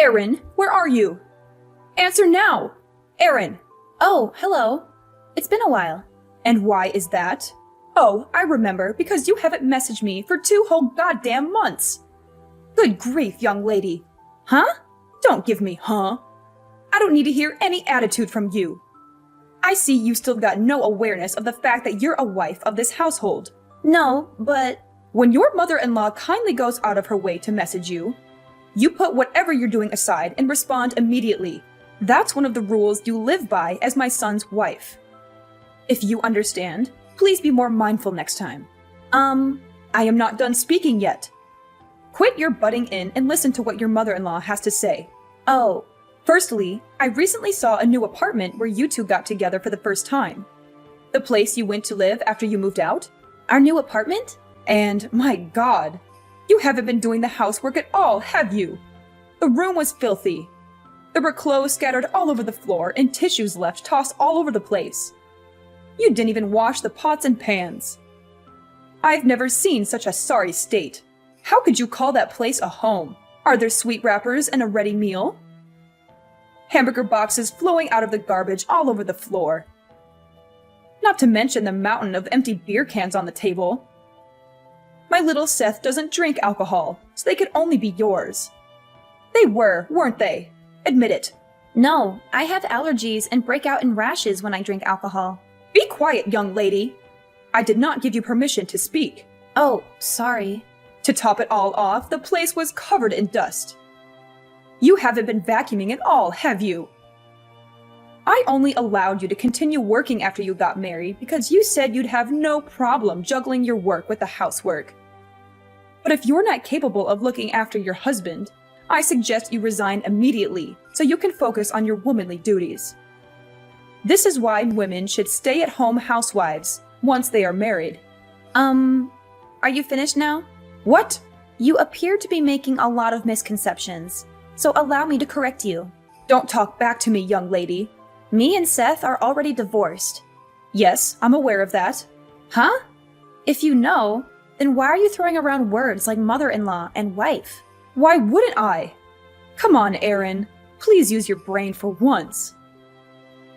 Aaron, where are you? Answer now! Aaron! Oh, hello. It's been a while. And why is that? Oh, I remember, because you haven't messaged me for 2 whole goddamn months. Good grief, young lady. Huh? Don't give me huh. I don't need to hear any attitude from you. I see you still got no awareness of the fact that you're a wife of this household. No, but When your mother-in-law kindly goes out of her way to message you, you put whatever you're doing aside and respond immediately. That's one of the rules you live by as my son's wife. If you understand, please be more mindful next time. I am not done speaking yet. Quit your butting in and listen to what your mother-in-law has to say. oh, Firstly, I recently saw a new apartment where you two got together for the first time. The place you went to live after you moved out? our new apartment? And, my God, you haven't been doing the housework at all, have you? The room was filthy. There were clothes scattered all over the floor and tissues left tossed all over the place. You didn't even wash the pots and pans. I've never seen such a sorry state. How could you call that place a home? Are there sweet wrappers and a ready meal? Hamburger boxes flowing out of the garbage all over the floor. Not to mention the mountain of empty beer cans on the table. My little Seth doesn't drink alcohol, so they could only be yours. They were, weren't they? Admit it. No, I have allergies and break out in rashes when I drink alcohol. Be quiet, young lady. I did not give you permission to speak. Oh, sorry. To top it all off, the place was covered in dust. You haven't been vacuuming at all, have you? I only allowed you to continue working after you got married because you said you'd have no problem juggling your work with the housework. But if you're not capable of looking after your husband, I suggest you resign immediately so you can focus on your womanly duties. This is why women should stay at home housewives once they are married. Are you finished now? What? You appear to be making a lot of misconceptions, so allow me to correct you. Don't talk back to me, young lady. Me and Seth are already divorced. Yes, I'm aware of that. Huh? If you know, then why are you throwing around words like mother-in-law and wife? Why wouldn't I? Come on, Aaron. Please use your brain for once.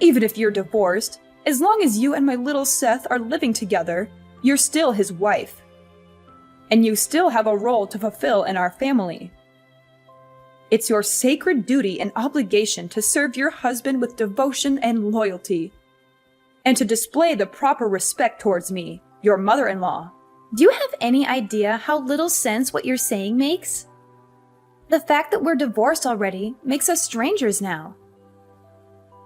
Even if you're divorced, as long as you and my little Seth are living together, you're still his wife. And you still have a role to fulfill in our family. It's your sacred duty and obligation to serve your husband with devotion and loyalty, and to display the proper respect towards me, your mother-in-law. Do you have any idea how little sense what you're saying makes? The fact that we're divorced already makes us strangers now.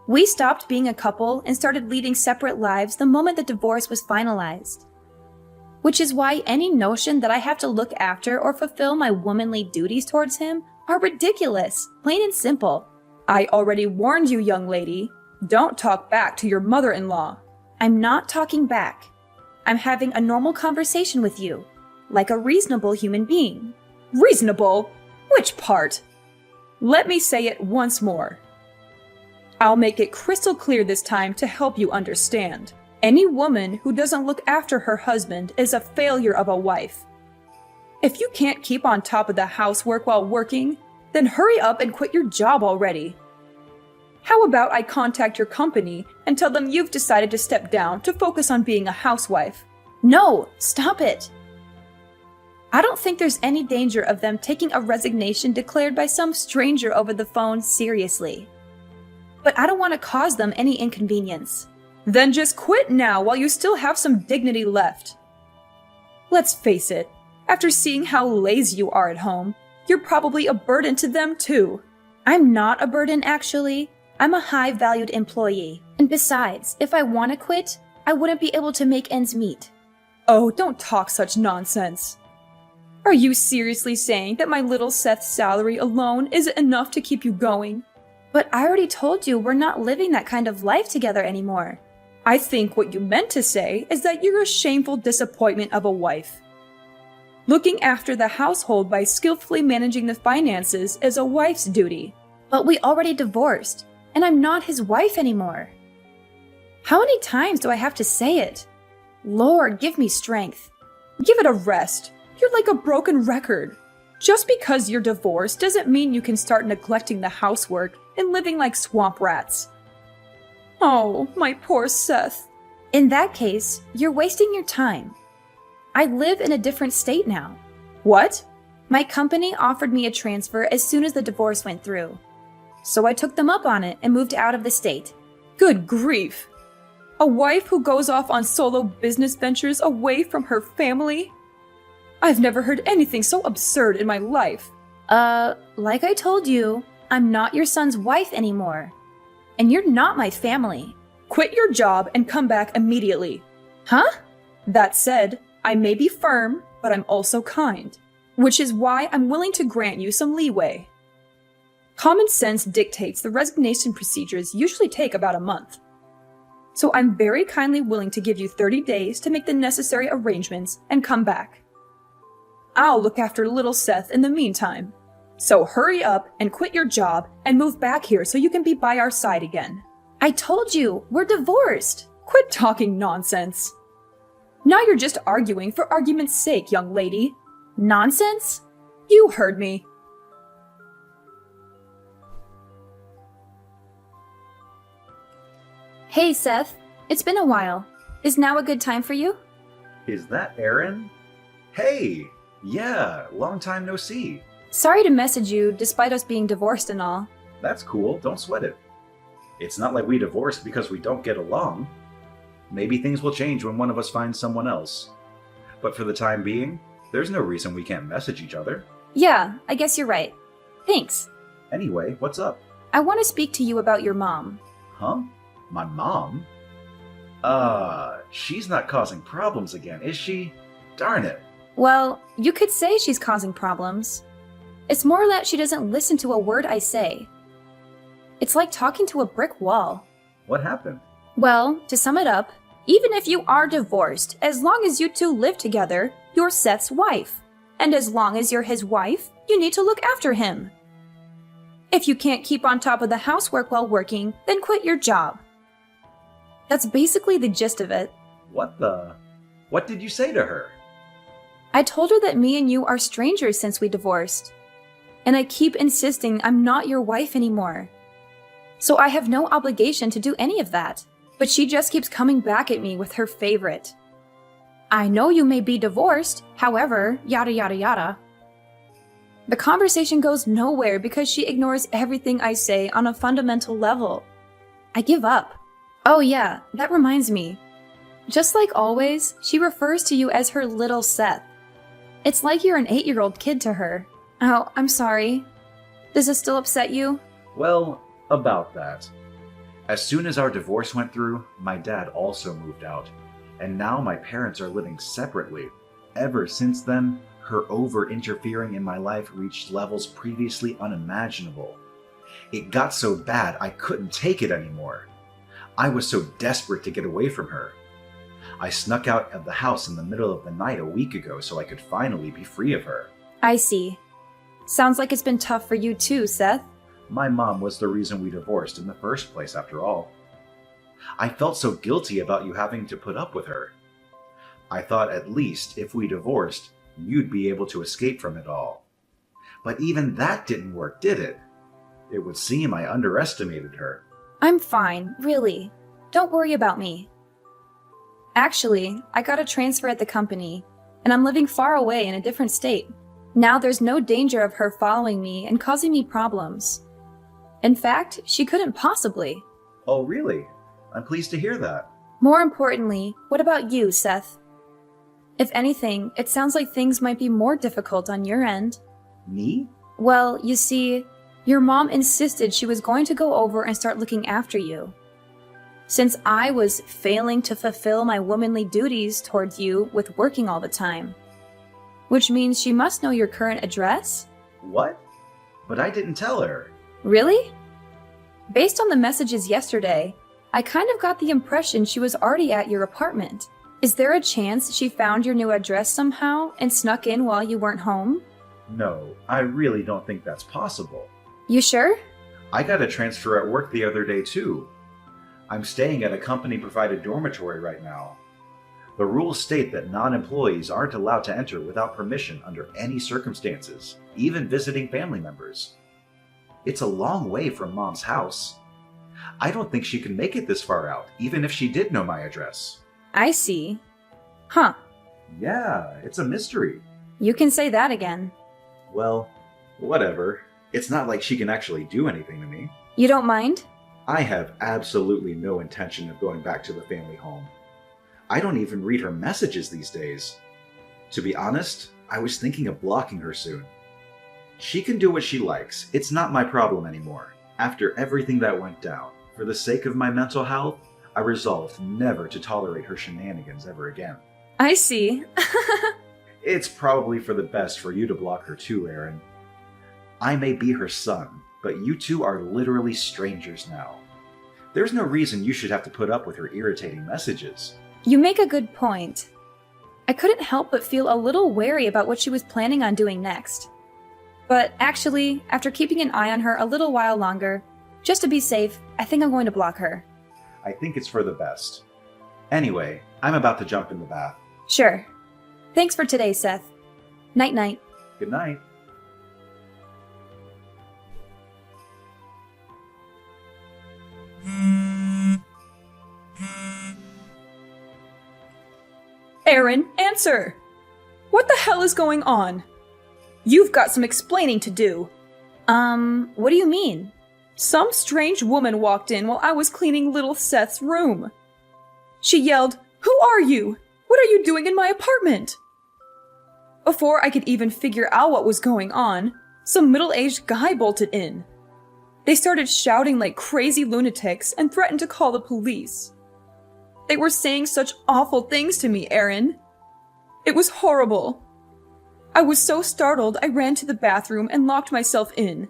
We stopped being a couple and started leading separate lives the moment the divorce was finalized. Which is why any notion that I have to look after or fulfill my womanly duties towards him are ridiculous, plain and simple. I already warned you, young lady. Don't talk back to your mother-in-law. I'm not talking back. I'm having a normal conversation with you, like a reasonable human being. Reasonable? Which part? Let me say it once more. I'll make it crystal clear this time to help you understand. Any woman who doesn't look after her husband is a failure of a wife. If you can't keep on top of the housework while working, then hurry up and quit your job already. How about I contact your company and tell them you've decided to step down to focus on being a housewife? No, stop it. I don't think there's any danger of them taking a resignation declared by some stranger over the phone seriously. But I don't want to cause them any inconvenience. Then just quit now while you still have some dignity left. Let's face it, after seeing how lazy you are at home, you're probably a burden to them too. I'm not a burden, actually. I'm a high-valued employee. And besides, if I want to quit, I wouldn't be able to make ends meet. Oh, don't talk such nonsense. Are you seriously saying that my little Seth's salary alone isn't enough to keep you going? But I already told you we're not living that kind of life together anymore. I think what you meant to say is that you're a shameful disappointment of a wife. Looking after the household by skillfully managing the finances is a wife's duty. But we already divorced, and I'm not his wife anymore. How many times do I have to say it? Lord, give me strength. Give it a rest. You're like a broken record. Just because you're divorced doesn't mean you can start neglecting the housework and living like swamp rats. Oh, my poor Seth. In that case, you're wasting your time. I live in a different state now. What? My company offered me a transfer as soon as the divorce went through. So I took them up on it and moved out of the state. Good grief. A wife who goes off on solo business ventures away from her family? I've never heard anything so absurd in my life. Like I told you, I'm not your son's wife anymore. And you're not my family. Quit your job and come back immediately. Huh? That said, I may be firm, but I'm also kind, which is why I'm willing to grant you some leeway. Common sense dictates the resignation procedures usually take about a month. So I'm very kindly willing to give you 30 days to make the necessary arrangements and come back. I'll look after little Seth in the meantime. So hurry up and quit your job and move back here so you can be by our side again. I told you, we're divorced. Quit talking nonsense. Now you're just arguing for argument's sake, young lady. Nonsense? You heard me. Hey, Seth. It's been a while. Is now a good time for you? Is that Aaron? Hey! Yeah, long time no see. Sorry to message you despite us being divorced and all. That's cool, don't sweat it. It's not like we divorced because we don't get along. Maybe things will change when one of us finds someone else. But for the time being, there's no reason we can't message each other. Yeah, I guess you're right. Thanks. Anyway, what's up? I want to speak to you about your mom. Huh? My mom? She's not causing problems again, is she? Darn it. Well, you could say she's causing problems. It's more that she doesn't listen to a word I say. It's like talking to a brick wall. What happened? Well, to sum it up, even if you are divorced, as long as you two live together, you're Seth's wife. And as long as you're his wife, you need to look after him. If you can't keep on top of the housework while working, then quit your job. That's basically the gist of it. What did you say to her? I told her that me and you are strangers since we divorced. And I keep insisting I'm not your wife anymore. So I have no obligation to do any of that. But she just keeps coming back at me with her favorite. I know you may be divorced, however, yada yada yada. The conversation goes nowhere because she ignores everything I say on a fundamental level. I give up. Oh yeah, that reminds me. Just like always, she refers to you as her little Seth. It's like you're an 8-year-old kid to her. Oh, I'm sorry. Does this still upset you? Well, about that. As soon as our divorce went through, my dad also moved out. And now my parents are living separately. Ever since then, her over-interfering in my life reached levels previously unimaginable. It got so bad I couldn't take it anymore. I was so desperate to get away from her. I snuck out of the house in the middle of the night a week ago so I could finally be free of her. I see. Sounds like it's been tough for you too, Seth. My mom was the reason we divorced in the first place, after all. I felt so guilty about you having to put up with her. I thought at least if we divorced, you'd be able to escape from it all. But even that didn't work, did it? It would seem I underestimated her. I'm fine, really. Don't worry about me. Actually, I got a transfer at the company, and I'm living far away in a different state. Now there's no danger of her following me and causing me problems. In fact, she couldn't possibly. Oh, really? I'm pleased to hear that. More importantly, what about you, Seth? If anything, it sounds like things might be more difficult on your end. Me? Well, you see, your mom insisted she was going to go over and start looking after you. Since I was failing to fulfill my womanly duties towards you with working all the time. Which means she must know your current address? What? But I didn't tell her. Really? Based on the messages yesterday, I kind of got the impression she was already at your apartment. Is there a chance she found your new address somehow and snuck in while you weren't home? No, I really don't think that's possible. You sure? I got a transfer at work the other day too. I'm staying at a company-provided dormitory right now. The rules state that non-employees aren't allowed to enter without permission under any circumstances, even visiting family members. It's a long way from Mom's house. I don't think she can make it this far out, even if she did know my address. I see. Huh. Yeah, it's a mystery. You can say that again. Well, whatever. It's not like she can actually do anything to me. You don't mind? I have absolutely no intention of going back to the family home. I don't even read her messages these days. To be honest, I was thinking of blocking her soon. She can do what she likes. It's not my problem anymore. After everything that went down, for the sake of my mental health, I resolved never to tolerate her shenanigans ever again. I see. It's probably for the best for you to block her too, Aaron. I may be her son, but you two are literally strangers now. There's no reason you should have to put up with her irritating messages. You make a good point. I couldn't help but feel a little wary about what she was planning on doing next. But actually, after keeping an eye on her a little while longer, just to be safe, I think I'm going to block her. I think it's for the best. Anyway, I'm about to jump in the bath. Sure. Thanks for today, Seth. Night-night. Good night. Aaron, answer! What the hell is going on? You've got some explaining to do. What do you mean? Some strange woman walked in while I was cleaning little Seth's room. She yelled, "Who are you? What are you doing in my apartment?" Before I could even figure out what was going on, some middle-aged guy bolted in. They started shouting like crazy lunatics and threatened to call the police. They were saying such awful things to me, Aaron. It was horrible. I was so startled I ran to the bathroom and locked myself in.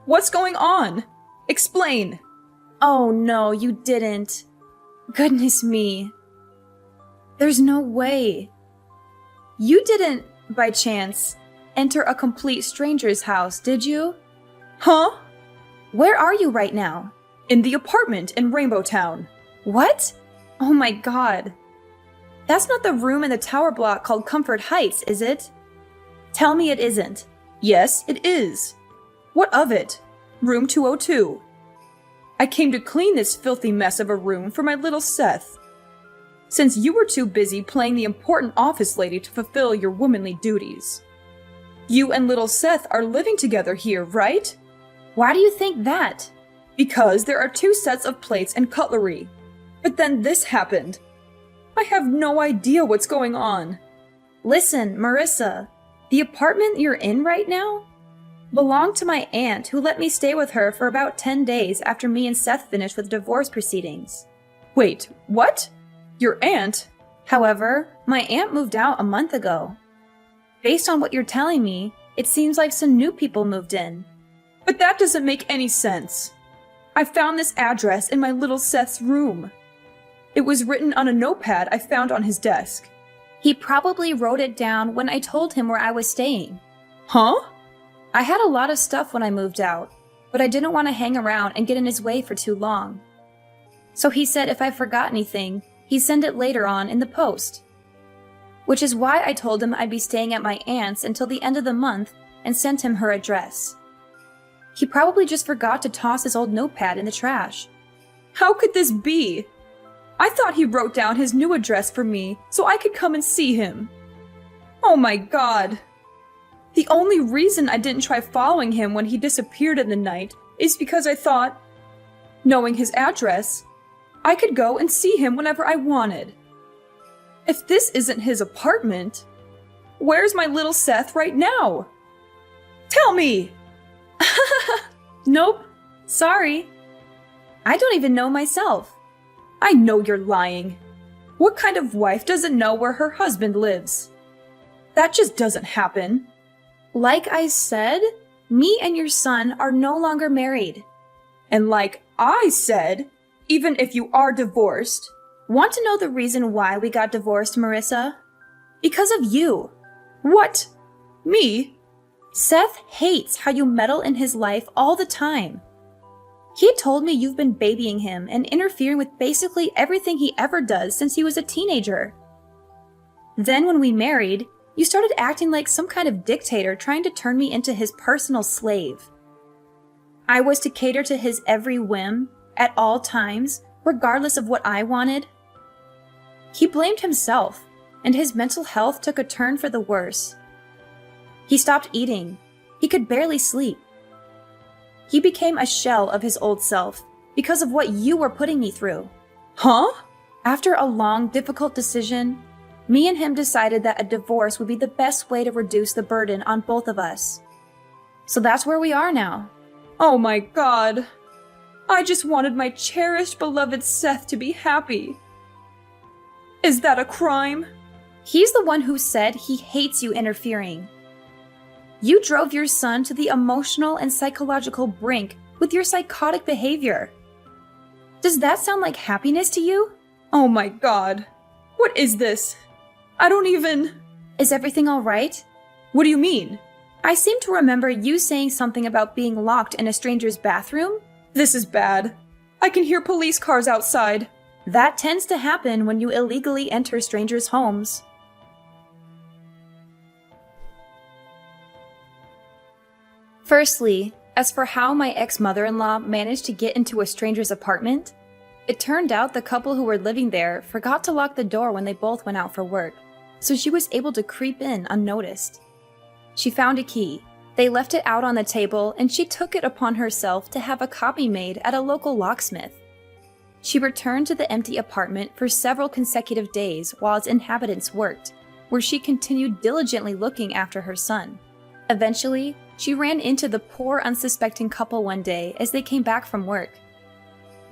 What's going on? Explain. Oh no, you didn't. Goodness me. There's no way. You didn't, by chance, enter a complete stranger's house, did you? Huh? Where are you right now? In the apartment in Rainbow Town. What? Oh my god. That's not the room in the tower block called Comfort Heights, is it? Tell me it isn't. Yes, it is. What of it? Room 202. I came to clean this filthy mess of a room for my little Seth. Since you were too busy playing the important office lady to fulfill your womanly duties. You and little Seth are living together here, right? Why do you think that? Because there are 2 sets of plates and cutlery. But then this happened. I have no idea what's going on. Listen, Marissa, the apartment you're in right now belonged to my aunt who let me stay with her for about 10 days after me and Seth finished with divorce proceedings. Wait, what? Your aunt? However, my aunt moved out a month ago. Based on what you're telling me, it seems like some new people moved in. But that doesn't make any sense. I found this address in my little Seth's room. It was written on a notepad I found on his desk. He probably wrote it down when I told him where I was staying. Huh? I had a lot of stuff when I moved out, but I didn't want to hang around and get in his way for too long. So he said if I forgot anything, he'd send it later on in the post. Which is why I told him I'd be staying at my aunt's until the end of the month and sent him her address. He probably just forgot to toss his old notepad in the trash. How could this be? I thought he wrote down his new address for me so I could come and see him. Oh my god. The only reason I didn't try following him when he disappeared in the night is because I thought, knowing his address, I could go and see him whenever I wanted. If this isn't his apartment, where's my little Seth right now? Tell me! Nope. Sorry. I don't even know myself. I know you're lying. What kind of wife doesn't know where her husband lives? That just doesn't happen. Like I said, me and your son are no longer married. And like I said, even if you are divorced. Want to know the reason why we got divorced, Marissa? Because of you. What? Me? Seth hates how you meddle in his life all the time. He told me you've been babying him and interfering with basically everything he ever does since he was a teenager. Then when we married, you started acting like some kind of dictator trying to turn me into his personal slave. I was to cater to his every whim, at all times, regardless of what I wanted. He blamed himself, and his mental health took a turn for the worse. He stopped eating. He could barely sleep. He became a shell of his old self because of what you were putting me through. Huh? After a long, difficult decision, me and him decided that a divorce would be the best way to reduce the burden on both of us. So that's where we are now. Oh my God. I just wanted my cherished, beloved Seth to be happy. Is that a crime? He's the one who said he hates you interfering. You drove your son to the emotional and psychological brink with your psychotic behavior. Does that sound like happiness to you? Oh my God. What is this? I don't even... Is everything all right? What do you mean? I seem to remember you saying something about being locked in a stranger's bathroom. This is bad. I can hear police cars outside. That tends to happen when you illegally enter strangers' homes. Firstly, as for how my ex-mother-in-law managed to get into a stranger's apartment, it turned out the couple who were living there forgot to lock the door when they both went out for work, so she was able to creep in unnoticed. She found a key. They left it out on the table, and she took it upon herself to have a copy made at a local locksmith. She returned to the empty apartment for several consecutive days while its inhabitants worked, where she continued diligently looking after her son. Eventually, she ran into the poor, unsuspecting couple one day as they came back from work.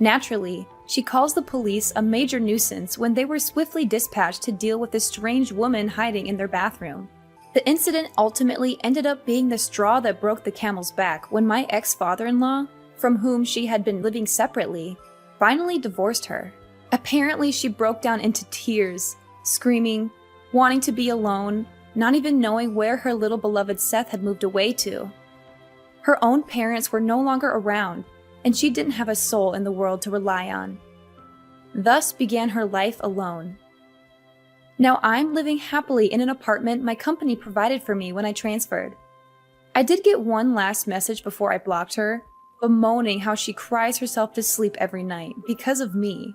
Naturally, she calls the police a major nuisance when they were swiftly dispatched to deal with a strange woman hiding in their bathroom. The incident ultimately ended up being the straw that broke the camel's back when my ex-father-in-law, from whom she had been living separately, finally divorced her. Apparently, she broke down into tears, screaming, wanting to be alone, not even knowing where her little beloved Seth had moved away to. Her own parents were no longer around, and she didn't have a soul in the world to rely on. Thus began her life alone. Now I'm living happily in an apartment my company provided for me when I transferred. I did get one last message before I blocked her, bemoaning how she cries herself to sleep every night because of me.